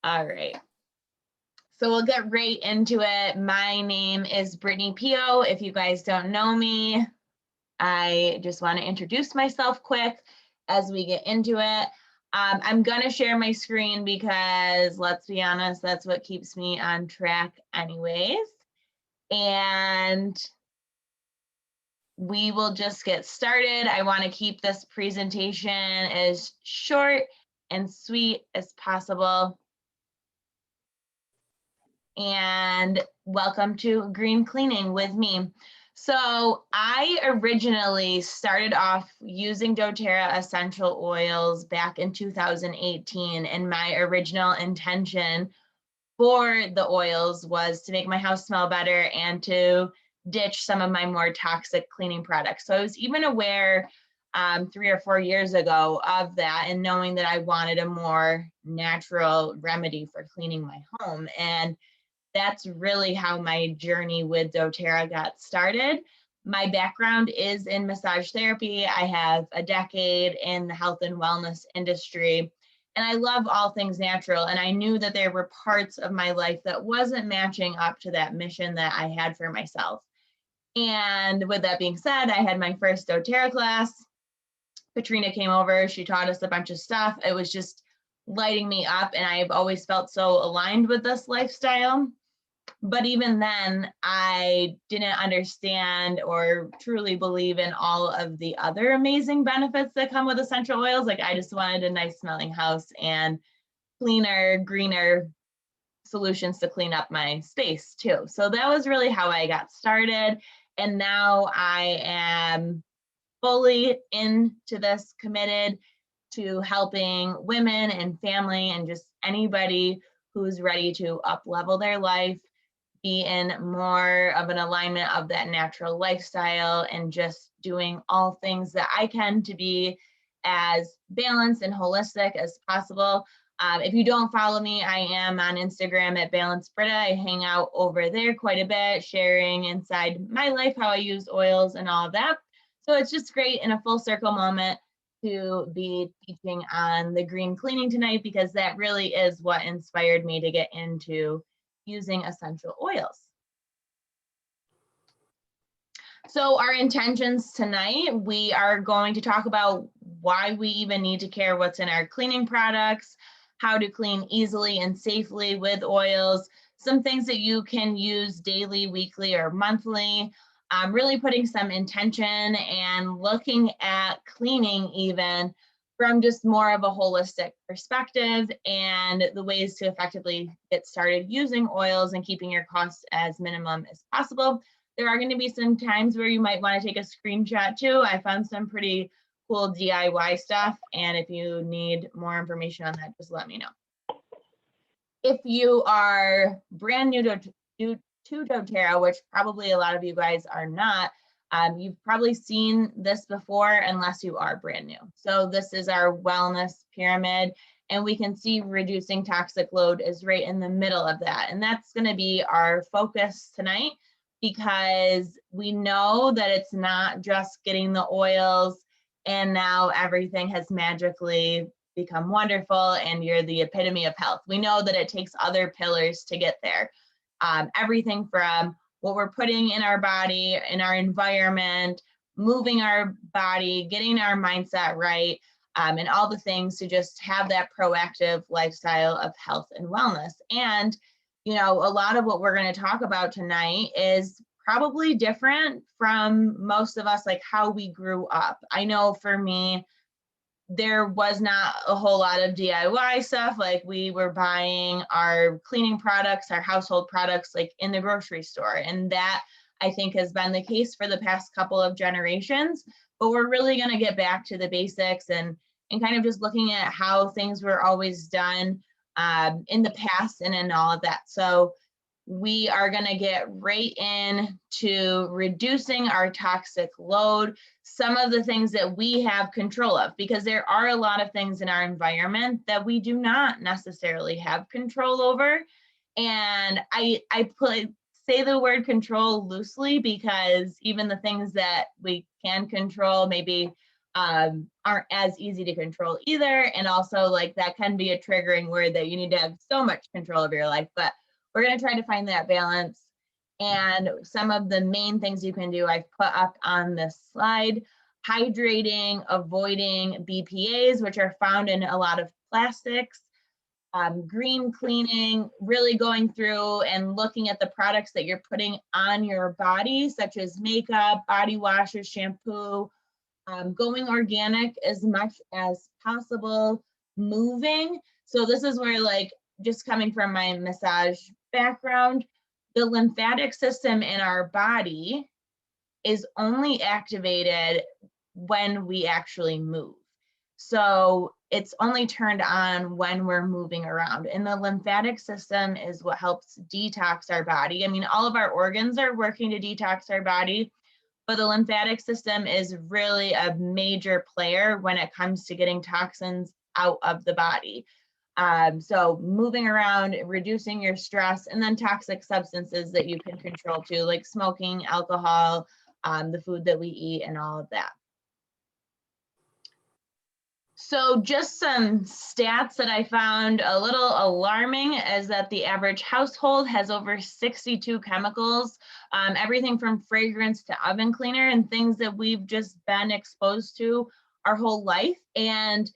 All right. So we'll get right into it. My name is Brittany Peo. If you guys don't know me, I just want to introduce myself quick as we get into it. I'm going to share my screen because let's be honest, that's what keeps me on track anyways. And we will just get started. I want to keep this presentation as short and sweet as possible. And welcome to Green Cleaning with me. So I originally started off using doTERRA essential oils back in 2018, and my original intention for the oils was to make my house smell better and to ditch some of my more toxic cleaning products. So I was even aware 3 or 4 years ago of that, and knowing that I wanted a more natural remedy for cleaning my home. And that's really how my journey with doTERRA got started. My background is in massage therapy. I have a decade in the health and wellness industry, and I love all things natural. And I knew that there were parts of my life that wasn't matching up to that mission that I had for myself. And with that being said, I had my first doTERRA class. Katrina came over, she taught us a bunch of stuff. It was just lighting me up, and I've always felt so aligned with this lifestyle. But even then, I didn't understand or truly believe in all of the other amazing benefits that come with essential oils. Like, I just wanted a nice smelling house and cleaner, greener solutions to clean up my space too. So that was really how I got started. And now I am fully into this, committed to helping women and family and just anybody who's ready to up level their life, be in more of an alignment of that natural lifestyle, and just doing all things that I can to be as balanced and holistic as possible. If you don't follow me, I am on Instagram at Balanced Britta. I hang out over there quite a bit, sharing inside my life, how I use oils and all of that. So it's just great in a full circle moment to be teaching on the green cleaning tonight, because that really is what inspired me to get into using essential oils. So our intentions tonight, we are going to talk about why we even need to care what's in our cleaning products, how to clean easily and safely with oils, some things that you can use daily, weekly, or monthly, really putting some intention and looking at cleaning even from just more of a holistic perspective, and the ways to effectively get started using oils and keeping your costs as minimum as possible. There are going to be some times where you might want to take a screenshot too. I found some pretty cool DIY stuff, and if you need more information on that, just let me know. If you are brand new to doTERRA, which probably a lot of you guys are not, you've probably seen this before unless you are brand new. So this is our wellness pyramid, and we can see reducing toxic load is right in the middle of that. And that's going to be our focus tonight, because we know that it's not just getting the oils and now everything has magically become wonderful and you're the epitome of health. We know that it takes other pillars to get there. Everything from what we're putting in our body, in our environment, moving our body, getting our mindset right, and all the things to just have that proactive lifestyle of health and wellness. And, you know, a lot of what we're going to talk about tonight is probably different from most of us, like how we grew up. I know for me, there was not a whole lot of DIY stuff. Like, we were buying our cleaning products, our household products, like in the grocery store. And that, I think, has been the case for the past couple of generations. But we're really going to get back to the basics and kind of just looking at how things were always done in the past and in all of that. So we are going to get right into reducing our toxic load, some of the things that we have control of, because there are a lot of things in our environment that we do not necessarily have control over. And I say the word control loosely, because even the things that we can control, maybe aren't as easy to control either. And also like that can be a triggering word that you need to have so much control of your life, but we're going to try to find that balance. And some of the main things you can do, I've put up on this slide: hydrating, avoiding BPAs, which are found in a lot of plastics, green cleaning, really going through and looking at the products that you're putting on your body, such as makeup, body washes, shampoo, going organic as much as possible, moving. So this is where, like, just coming from my massage background, the lymphatic system in our body is only activated when we actually move. So it's only turned on when we're moving around. And the lymphatic system is what helps detox our body. I mean, all of our organs are working to detox our body, but the lymphatic system is really a major player when it comes to getting toxins out of the body. So moving around, reducing your stress, and then toxic substances that you can control too, like smoking, alcohol, the food that we eat, and all of that. So just some stats that I found a little alarming is that the average household has over 62 chemicals, everything from fragrance to oven cleaner and things that we've just been exposed to our whole life. And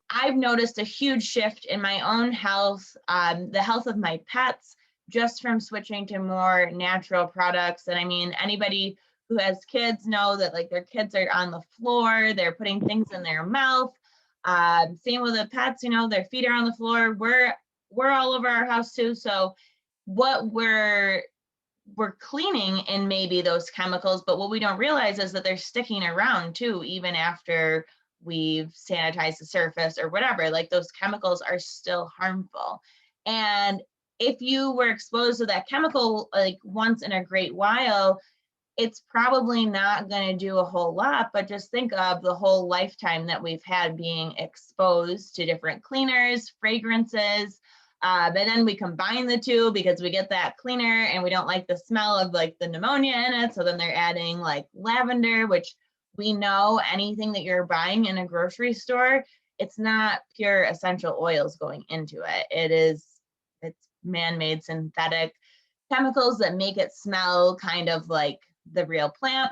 I've noticed a huge shift in my own health, the health of my pets, just from switching to more natural products. And I mean, anybody who has kids know that like their kids are on the floor, they're putting things in their mouth. Same with the pets, you know, their feet are on the floor. We're all over our house too. So what we're cleaning in maybe those chemicals, but what we don't realize is that they're sticking around too, even after we've sanitized the surface or whatever. Like those chemicals are still harmful. And if you were exposed to that chemical like once in a great while, it's probably not going to do a whole lot, but just think of the whole lifetime that we've had being exposed to different cleaners, fragrances, and then we combine the two because we get that cleaner and we don't like the smell of like the pneumonia in it. So then they're adding like lavender, which we know anything that you're buying in a grocery store, it's not pure essential oils going into it. It's man-made synthetic chemicals that make it smell kind of like the real plant.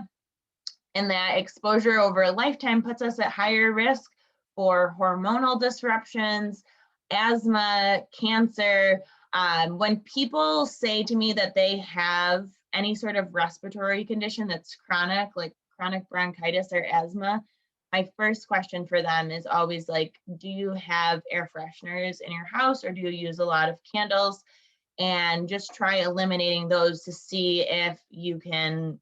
And that exposure over a lifetime puts us at higher risk for hormonal disruptions, asthma, cancer. When people say to me that they have any sort of respiratory condition that's chronic, like chronic bronchitis or asthma, my first question for them is always like, do you have air fresheners in your house or do you use a lot of candles? And just try eliminating those to see if you can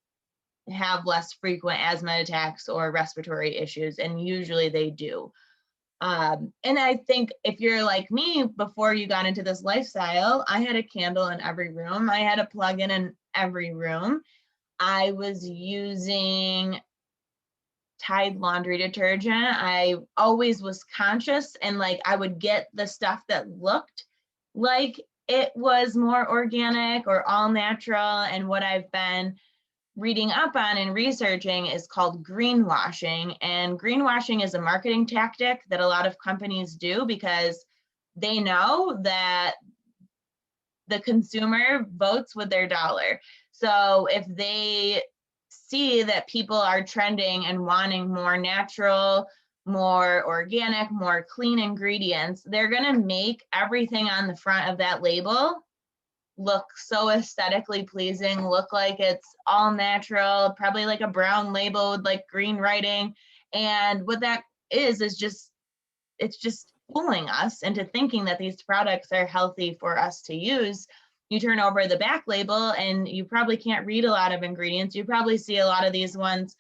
have less frequent asthma attacks or respiratory issues, and usually they do. And I think if you're like me, before you got into this lifestyle, I had a candle in every room. I had a plug-in in every room. I was using Tide laundry detergent. I always was conscious and like I would get the stuff that looked like it was more organic or all natural. And what I've been reading up on and researching is called greenwashing. And greenwashing is a marketing tactic that a lot of companies do because they know that the consumer votes with their dollar. So if they see that people are trending and wanting more natural, more organic, more clean ingredients, they're going to make everything on the front of that label look so aesthetically pleasing, look like it's all natural, probably like a brown label with like green writing. And what that is just, it's just fooling us into thinking that these products are healthy for us to use. You turn over the back label and you probably can't read a lot of ingredients. You probably see a lot of these ones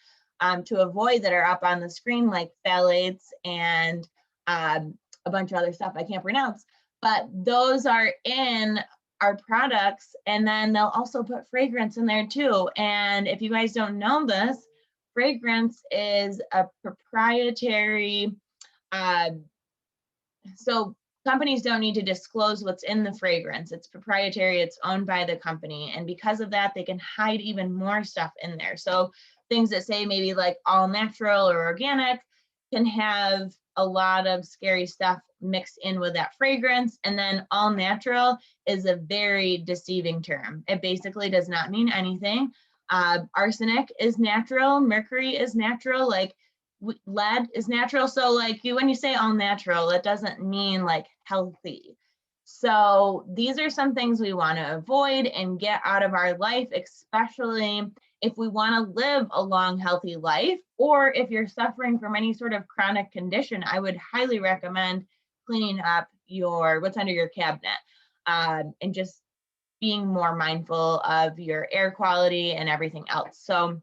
to avoid that are up on the screen, like phthalates and a bunch of other stuff I can't pronounce, but those are in our products. And then they'll also put fragrance in there too. And if you guys don't know this, fragrance is a proprietary, so companies don't need to disclose what's in the fragrance. It's proprietary, it's owned by the company. And because of that, they can hide even more stuff in there. So things that say maybe like all natural or organic can have a lot of scary stuff mixed in with that fragrance. And then all natural is a very deceiving term. It basically does not mean anything. Arsenic is natural, mercury is natural, like lead is natural. So like when you say all natural, it doesn't mean like healthy. So these are some things we want to avoid and get out of our life, especially if we want to live a long, healthy life, or if you're suffering from any sort of chronic condition. I would highly recommend cleaning up what's under your cabinet, and just being more mindful of your air quality and everything else. So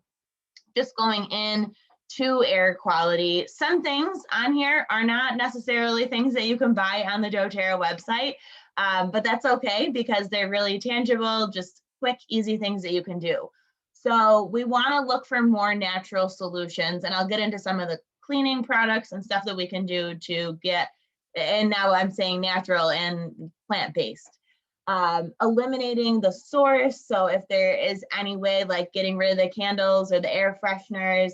just going in to air quality, some things on here are not necessarily things that you can buy on the doTERRA website, but that's okay because they're really tangible, just quick, easy things that you can do. So we want to look for more natural solutions, and I'll get into some of the cleaning products and stuff that we can do to get, and now I'm saying natural and plant-based. Eliminating the source. So if there is any way, like getting rid of the candles or the air fresheners,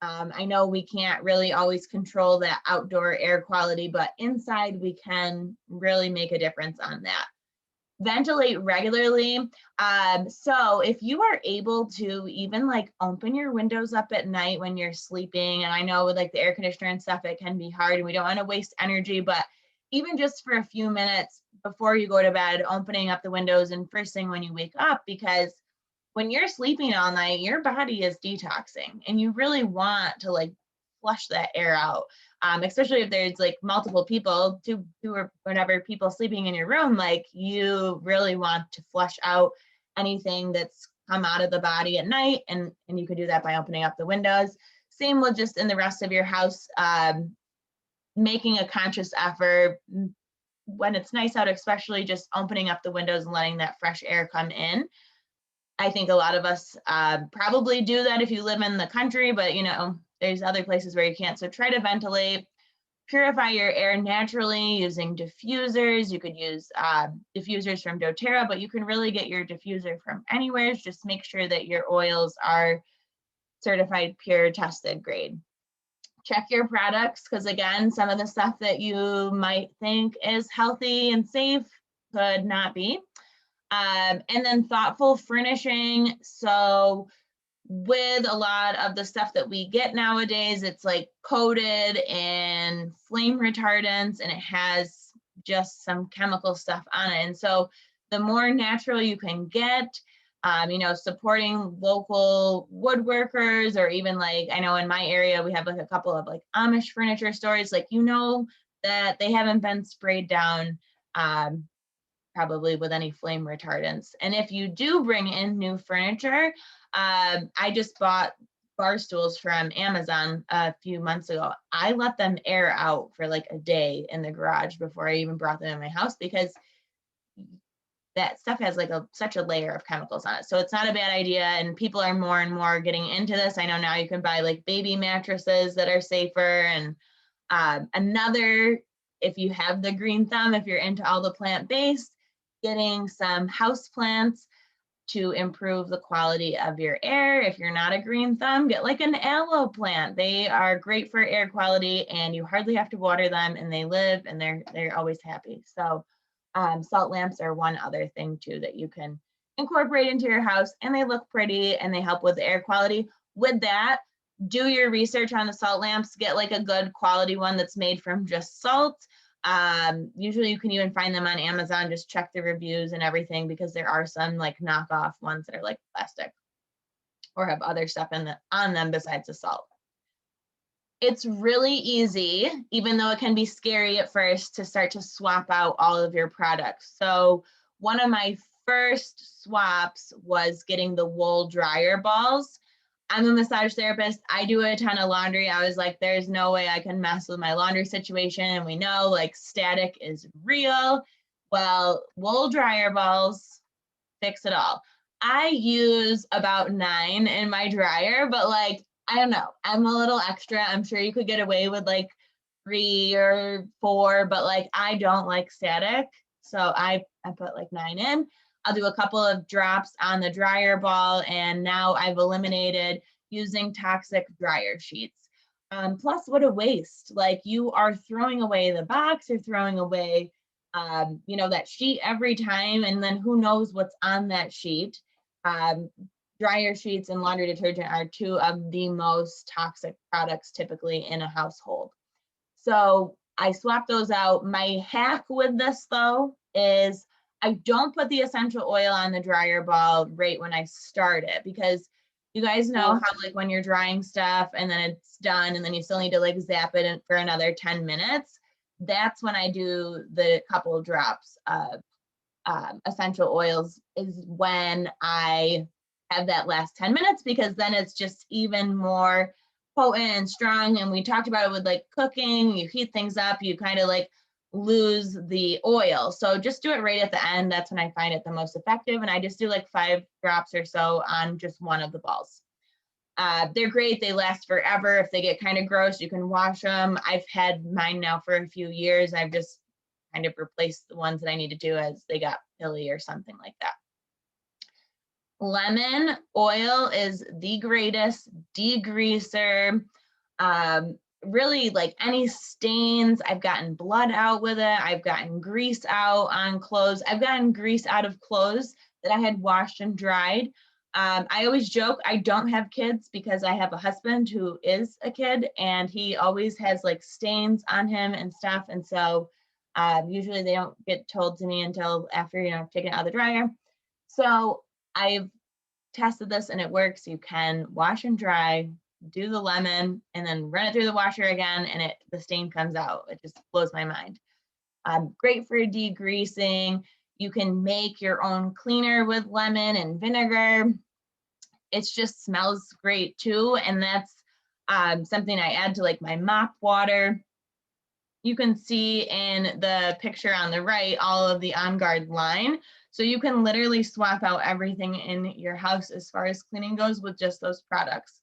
I know we can't really always control that outdoor air quality, but inside we can really make a difference on that. Ventilate regularly. So if you are able to even like open your windows up at night when you're sleeping, and I know with like the air conditioner and stuff, it can be hard and we don't want to waste energy, but even just for a few minutes before you go to bed, opening up the windows and first thing when you wake up, because when you're sleeping all night, your body is detoxing and you really want to like flush that air out. Especially if there's like multiple people, two or whatever people sleeping in your room, like you really want to flush out anything that's come out of the body at night. And you can do that by opening up the windows. Same with just in the rest of your house, making a conscious effort when it's nice out, especially just opening up the windows and letting that fresh air come in. I think a lot of us probably do that if you live in the country, but you know, there's other places where you can't. So try to ventilate, purify your air naturally using diffusers. You could use diffusers from doTERRA, but you can really get your diffuser from anywhere. Just make sure that your oils are certified pure, tested grade. Check your products, because again, some of the stuff that you might think is healthy and safe could not be. And then thoughtful furnishing. So with a lot of the stuff that we get nowadays, it's like coated in flame retardants and it has just some chemical stuff on it. And so the more natural you can get, you know, supporting local woodworkers, or even like, I know in my area, we have like a couple of like Amish furniture stores, like, you know, that they haven't been sprayed down probably with any flame retardants. And if you do bring in new furniture, I just bought bar stools from Amazon a few months ago. I let them air out for like a day in the garage before I even brought them in my house, because that stuff has like such a layer of chemicals on it. So it's not a bad idea. And people are more and more getting into this. I know now you can buy like baby mattresses that are safer. And another, if you have the green thumb, if you're into all the plant-based, getting some house plants to improve the quality of your air. If you're not a green thumb, get like an aloe plant. They are great for air quality and you hardly have to water them, and they live and they're always happy. So salt lamps are one other thing too that you can incorporate into your house, and they look pretty and they help with the air quality. With that, do your research on the salt lamps, get like a good quality one that's made from just salt. Usually you can even find them on Amazon, just check the reviews and everything, because there are some like knockoff ones that are like plastic or have other stuff on them besides the salt. It's really easy, even though it can be scary at first, to start to swap out all of your products. So one of my first swaps was getting the wool dryer balls. I'm a massage therapist. I do a ton of laundry. I was like, there's no way I can mess with my laundry situation. And we know like static is real. Well, wool dryer balls fix it all. I use about 9 in my dryer, but like, I don't know, I'm a little extra. I'm sure you could get away with like 3 or 4, but like, I don't like static. So I put like 9 in. I'll do a couple of drops on the dryer ball, and now I've eliminated using toxic dryer sheets. Plus, what a waste. Like, you are throwing away the box, you're throwing away, that sheet every time, and then who knows what's on that sheet. Um, Dryer sheets and laundry detergent are two of the most toxic products typically in a household. So I swap those out. My hack with this though is I don't put the essential oil on the dryer ball right when I start it, because you guys know how like when you're drying stuff and then it's done and then you still need to like zap it for another 10 minutes. That's when I do the couple of drops of essential oils, is when I have that last 10 minutes, because then it's just even more potent and strong. And we talked about it with like cooking, you heat things up, you kind of like lose the oil. So just do it right at the end. That's when I find it the most effective. And I just do like 5 drops or so on just one of the balls. They're great. They last forever. If they get kind of gross, you can wash them. I've had mine now for a few years. I've just kind of replaced the ones that I need to do as they got pilly or something like that. Lemon oil is the greatest degreaser. Really, like any stains, I've gotten blood out with it. I've gotten grease out on clothes. I've gotten grease out of clothes that I had washed and dried. I always joke I don't have kids because I have a husband who is a kid, and he always has like stains on him and stuff. And so usually they don't get told to me until after, taking it out of the dryer. So I've tested this and it works. You can wash and dry, do the lemon, and then run it through the washer again, and the stain comes out. It just blows my mind. Great for degreasing. You can make your own cleaner with lemon and vinegar. It just smells great too, and that's something I add to like my mop water. You can see in the picture on the right all of the On Guard line. So you can literally swap out everything in your house as far as cleaning goes with just those products.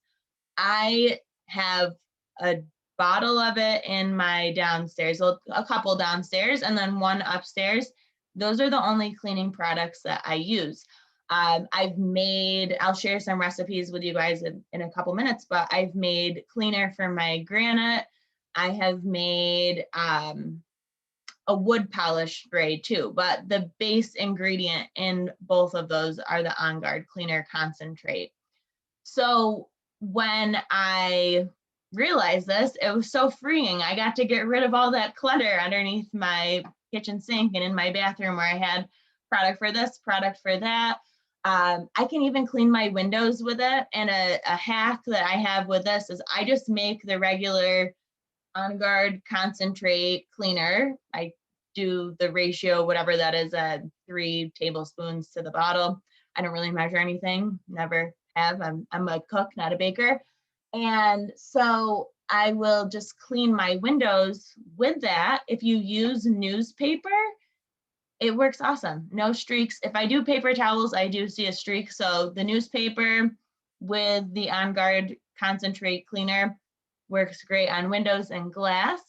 I have a bottle of it in my downstairs, a couple downstairs, and then one upstairs. Those are the only cleaning products that I use. I'll share some recipes with you guys in a couple minutes, but I've made cleaner for my granite. I have made a wood polish spray too, but the base ingredient in both of those are the On Guard Cleaner Concentrate. So when I realized this, it was so freeing. I got to get rid of all that clutter underneath my kitchen sink and in my bathroom where I had product for this, product for that. I can even clean my windows with it. And a hack that I have with this is I just make the regular On Guard concentrate cleaner. I do the ratio, whatever that is, 3 tablespoons to the bottle. I don't really measure anything, never have. I'm a cook, not a baker. And so I will just clean my windows with that. If you use newspaper, it works awesome. No streaks. If I do paper towels, I do see a streak. So the newspaper with the On Guard concentrate cleaner works great on windows and glass.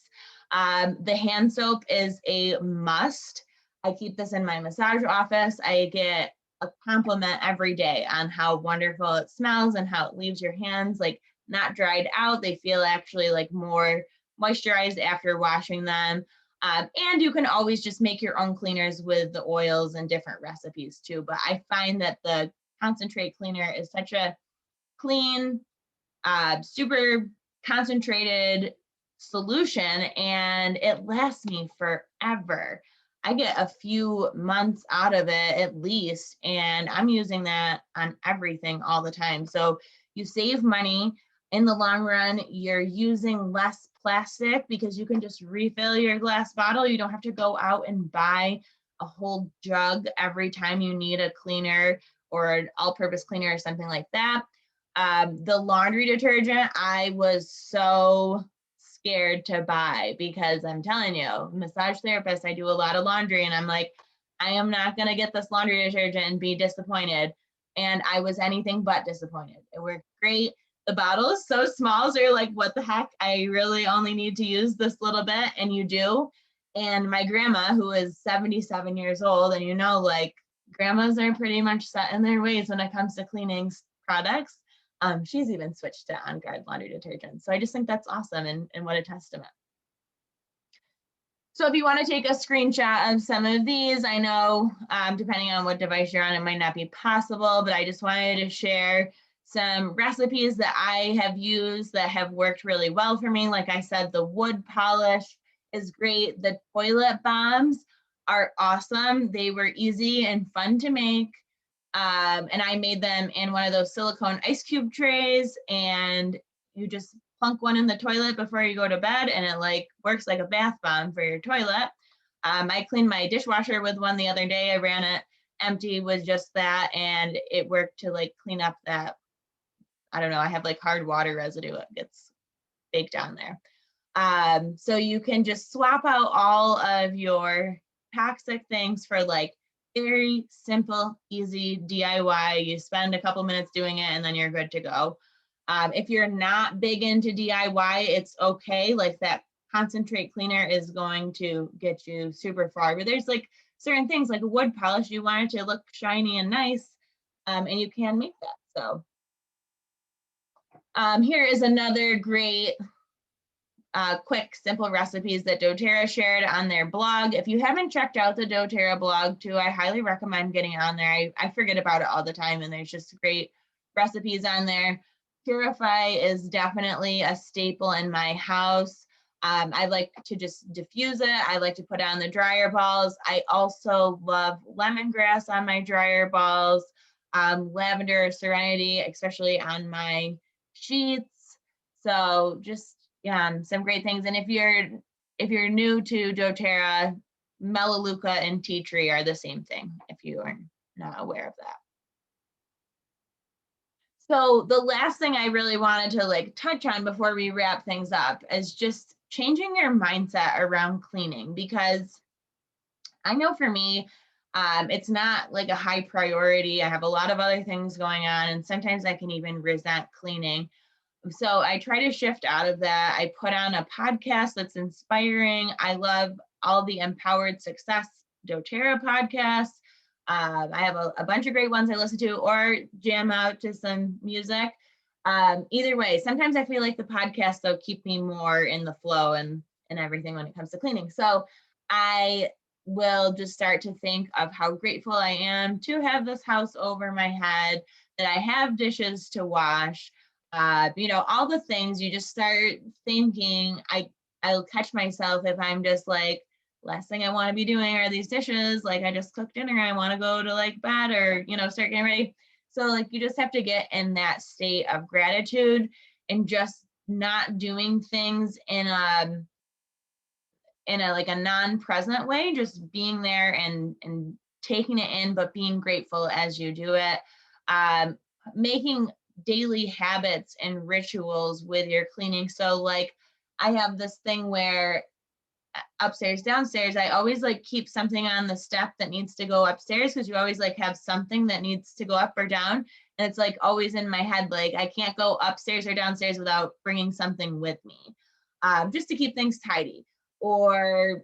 The hand soap is a must. I keep this in my massage office. I get a compliment every day on how wonderful it smells and how it leaves your hands like not dried out. They feel actually like more moisturized after washing them. And you can always just make your own cleaners with the oils and different recipes too. But I find that the concentrate cleaner is such a clean, super concentrated solution, and it lasts me forever. I get a few months out of it at least, and I'm using that on everything all the time. So you save money. In the long run, you're using less plastic because you can just refill your glass bottle. You don't have to go out and buy a whole jug every time you need a cleaner or an all-purpose cleaner or something like that. The laundry detergent, I was so scared to buy because I'm telling you, massage therapist, I do a lot of laundry, and I'm like, I am not going to get this laundry detergent and be disappointed. And I was anything but disappointed. It worked great. The bottle is so small, so you're like, what the heck? I really only need to use this little bit, and you do. And my grandma, who is 77 years old, and like grandmas are pretty much set in their ways when it comes to cleaning products. She's even switched to On Guard laundry detergent. So I just think that's awesome, and what a testament. So if you want to take a screenshot of some of these, I know depending on what device you're on, it might not be possible, but I just wanted to share some recipes that I have used that have worked really well for me. Like I said, the wood polish is great. The toilet bombs are awesome. They were easy and fun to make. And I made them in one of those silicone ice cube trays, and you just plunk one in the toilet before you go to bed, and it like works like a bath bomb for your toilet. I cleaned my dishwasher with one the other day. I ran it empty with just that, and it worked to like clean up that, I don't know, I have like hard water residue. It gets baked on there. So you can just swap out all of your toxic things for like very simple, easy DIY. You spend a couple minutes doing it and then you're good to go. If you're not big into DIY, it's okay. Like that concentrate cleaner is going to get you super far. But there's like certain things like wood polish, you want it to look shiny and nice, and you can make that. So here is another great quick, simple recipes that doTERRA shared on their blog. If you haven't checked out the doTERRA blog too, I highly recommend getting on there. I forget about it all the time, and there's just great recipes on there. Purify is definitely a staple in my house. I like to just diffuse it. I like to put it on the dryer balls. I also love lemongrass on my dryer balls, lavender, serenity, especially on my sheets. So just some great things. And if you're new to doTERRA, Melaleuca and tea tree are the same thing, if you are not aware of that. So the last thing I really wanted to like touch on before we wrap things up is just changing your mindset around cleaning, because I know for me, it's not like a high priority. I have a lot of other things going on, and sometimes I can even resent cleaning. So I try to shift out of that. I put on a podcast that's inspiring. I love all the Empowered Success doTERRA podcasts. I have a bunch of great ones I listen to or jam out to some music. Either way, sometimes I feel like the podcasts though keep me more in the flow and everything when it comes to cleaning. So I will just start to think of how grateful I am to have this house over my head, that I have dishes to wash. All the things. You just start thinking. I'll catch myself if I'm just like, last thing I want to be doing are these dishes. Like I just cooked dinner, I want to go to like bed or, start getting ready. So like you just have to get in that state of gratitude and just not doing things in a like a non-present way, just being there and taking it in, but being grateful as you do it. Making daily habits and rituals with your cleaning. So like I have this thing where upstairs, downstairs, I always like keep something on the step that needs to go upstairs, because you always like have something that needs to go up or down. And it's like always in my head, like I can't go upstairs or downstairs without bringing something with me, just to keep things tidy, or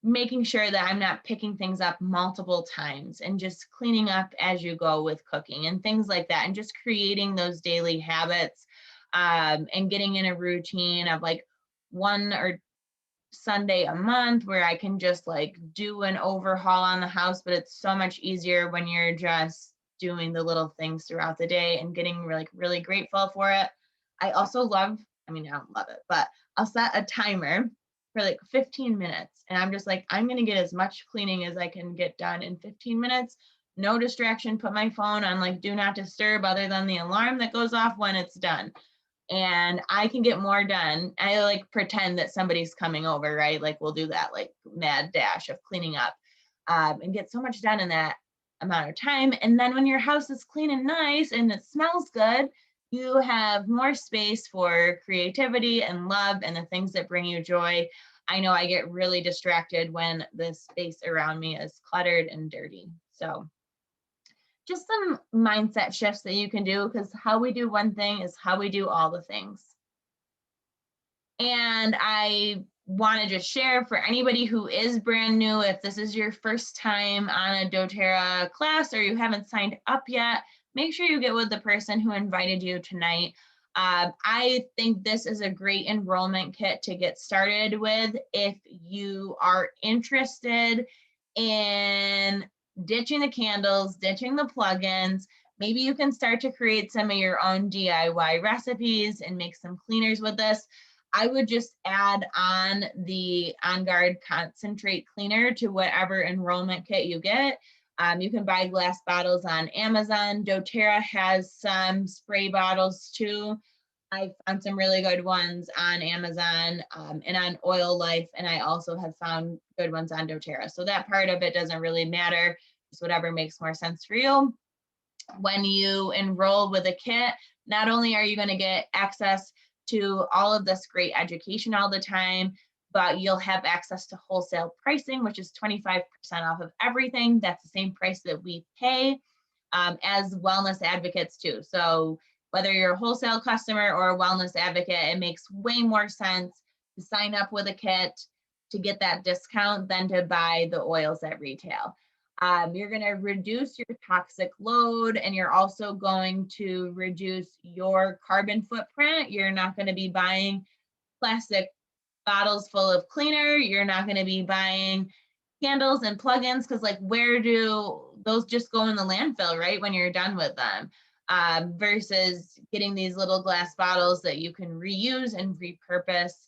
making sure that I'm not picking things up multiple times, and just cleaning up as you go with cooking and things like that, and just creating those daily habits, and getting in a routine of like one or Sunday a month where I can just like do an overhaul on the house. But it's so much easier when you're just doing the little things throughout the day and getting really grateful for it. I also love, I don't love it, but I'll set a timer for like 15 minutes. And I'm just like, I'm going to get as much cleaning as I can get done in 15 minutes. No distraction, put my phone on like do not disturb other than the alarm that goes off when it's done. And I can get more done. I like pretend that somebody's coming over, right? Like we'll do that like mad dash of cleaning up, and get so much done in that amount of time. And then when your house is clean and nice and it smells good, you have more space for creativity and love and the things that bring you joy. I know I get really distracted when the space around me is cluttered and dirty. So just some mindset shifts that you can do, because how we do one thing is how we do all the things. And I want to just share for anybody who is brand new, if this is your first time on a doTERRA class or you haven't signed up yet, make sure you get with the person who invited you tonight. I think this is a great enrollment kit to get started with if you are interested in ditching the candles, ditching the plugins. Maybe you can start to create some of your own DIY recipes and make some cleaners with this. I would just add on the On Guard Concentrate Cleaner to whatever enrollment kit you get. You can buy glass bottles on Amazon. doTERRA has some spray bottles too. I found some really good ones on Amazon and on Oil Life, and I also have found good ones on doTERRA. So that part of it doesn't really matter. It's whatever makes more sense for you. When you enroll with a kit, not only are you going to get access to all of this great education all the time, but you'll have access to wholesale pricing, which is 25% off of everything. That's the same price that we pay as wellness advocates too. So whether you're a wholesale customer or a wellness advocate, it makes way more sense to sign up with a kit to get that discount than to buy the oils at retail. You're going to reduce your toxic load, and you're also going to reduce your carbon footprint. You're not going to be buying plastic bottles full of cleaner. You're not going to be buying candles and plugins, because like, where do those just go in the landfill, right, when you're done with them? Versus getting these little glass bottles that you can reuse and repurpose.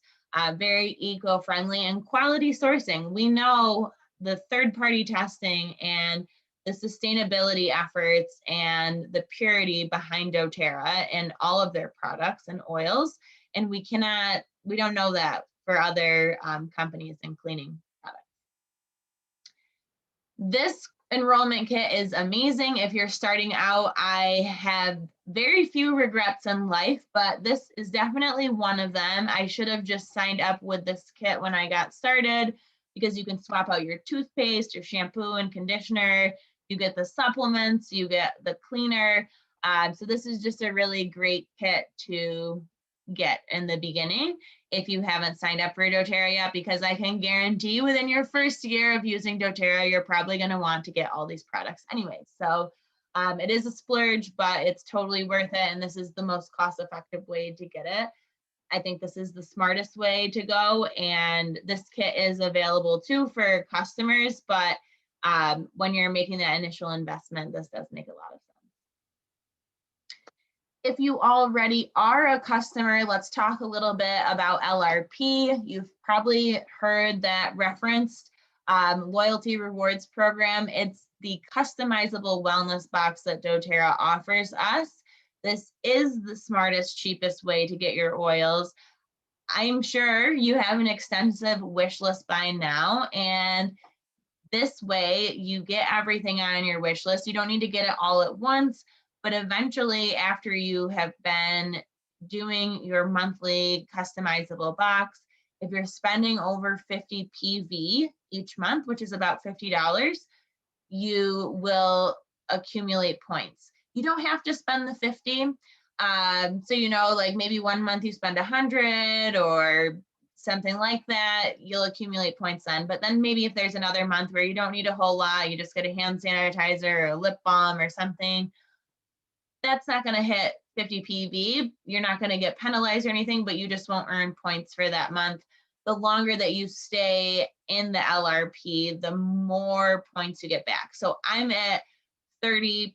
Very eco-friendly and quality sourcing. We know the third-party testing and the sustainability efforts and the purity behind doTERRA and all of their products and oils. And we don't know that for other companies in cleaning products. This enrollment kit is amazing. If you're starting out, I have very few regrets in life, but this is definitely one of them. I should have just signed up with this kit when I got started, because you can swap out your toothpaste, your shampoo and conditioner, you get the supplements, you get the cleaner. So this is just a really great kit to get in the beginning if you haven't signed up for doTERRA yet, because I can guarantee within your first year of using doTERRA, you're probably going to want to get all these products anyway. So it is a splurge, but it's totally worth it. And this is the most cost-effective way to get it. I think this is the smartest way to go. And this kit is available too for customers, but when you're making that initial investment, this does make a lot of sense. If you already are a customer, let's talk a little bit about LRP. You've probably heard that referenced. Loyalty rewards program. It's the customizable wellness box that doTERRA offers us. This is the smartest, cheapest way to get your oils. I'm sure you have an extensive wish list by now, and this way you get everything on your wish list. You don't need to get it all at once, but eventually, after you have been doing your monthly customizable box, if you're spending over 50 PV each month, which is about $50, you will accumulate points. You don't have to spend the 50. So, like maybe one month you spend 100 or something like that, you'll accumulate points then. But then maybe if there's another month where you don't need a whole lot, you just get a hand sanitizer or a lip balm or something, that's not going to hit 50 PV. You're not going to get penalized or anything, but you just won't earn points for that month. The longer that you stay in the LRP, the more points you get back. So I'm at 30%.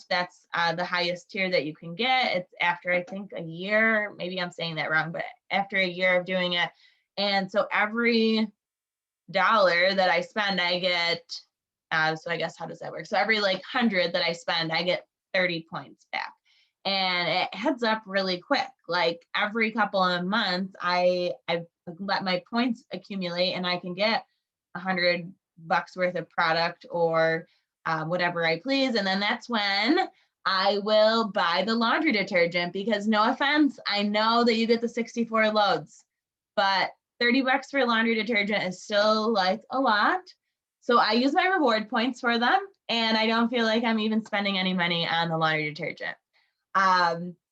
That's the highest tier that you can get. It's after, I think, a year. Maybe I'm saying that wrong, but after a year of doing it. And so every dollar that I spend, I get, so I guess how does that work? So every 100 that I spend, I get 30 points back. And it adds up really quick. Like every couple of months, I let my points accumulate and I can get $100 worth of product or whatever I please. And then that's when I will buy the laundry detergent, because no offense, I know that you get the 64 loads, but $30 for laundry detergent is still a lot. So I use my reward points for them, and I don't feel like I'm even spending any money on the laundry detergent.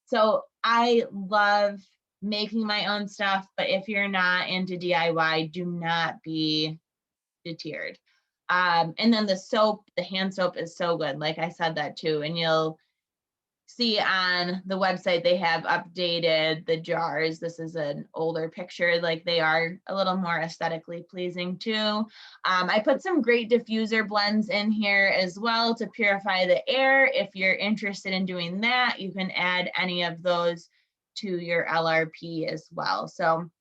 So I love making my own stuff, but if you're not into DIY, do not be deterred. And then the soap, the hand soap is so good. Like I said that too. And you'll see on the website, they have updated the jars. This is an older picture, like they are a little more aesthetically pleasing too. I put some great diffuser blends in here as well to purify the air. If you're interested in doing that, you can add any of those to your LRP as well. So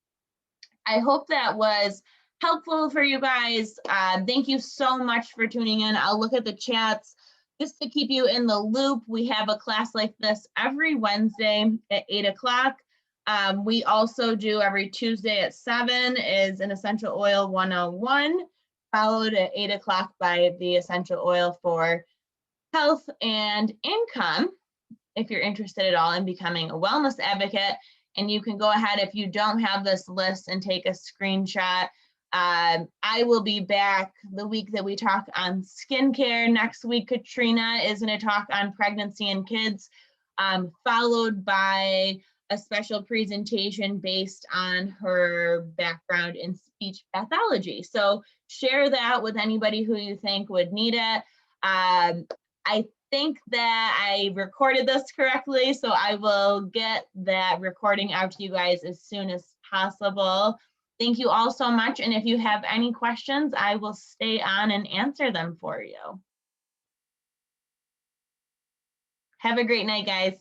I hope that was helpful for you guys. Thank you so much for tuning in. I'll look at the chats just to keep you in the loop. We have a class like this every Wednesday at 8 o'clock. We also do every Tuesday at 7 is an essential oil 101, followed at 8 o'clock by the essential oil for health and income, if you're interested at all in becoming a wellness advocate. And you can go ahead, if you don't have this list, and take a screenshot. I will be back the week that we talk on skincare. Next week, Katrina is going to talk on pregnancy and kids, followed by a special presentation based on her background in speech pathology. So share that with anybody who you think would need it. I think that I recorded this correctly, so I will get that recording out to you guys as soon as possible. Thank you all so much, and if you have any questions, I will stay on and answer them for you. Have a great night, guys.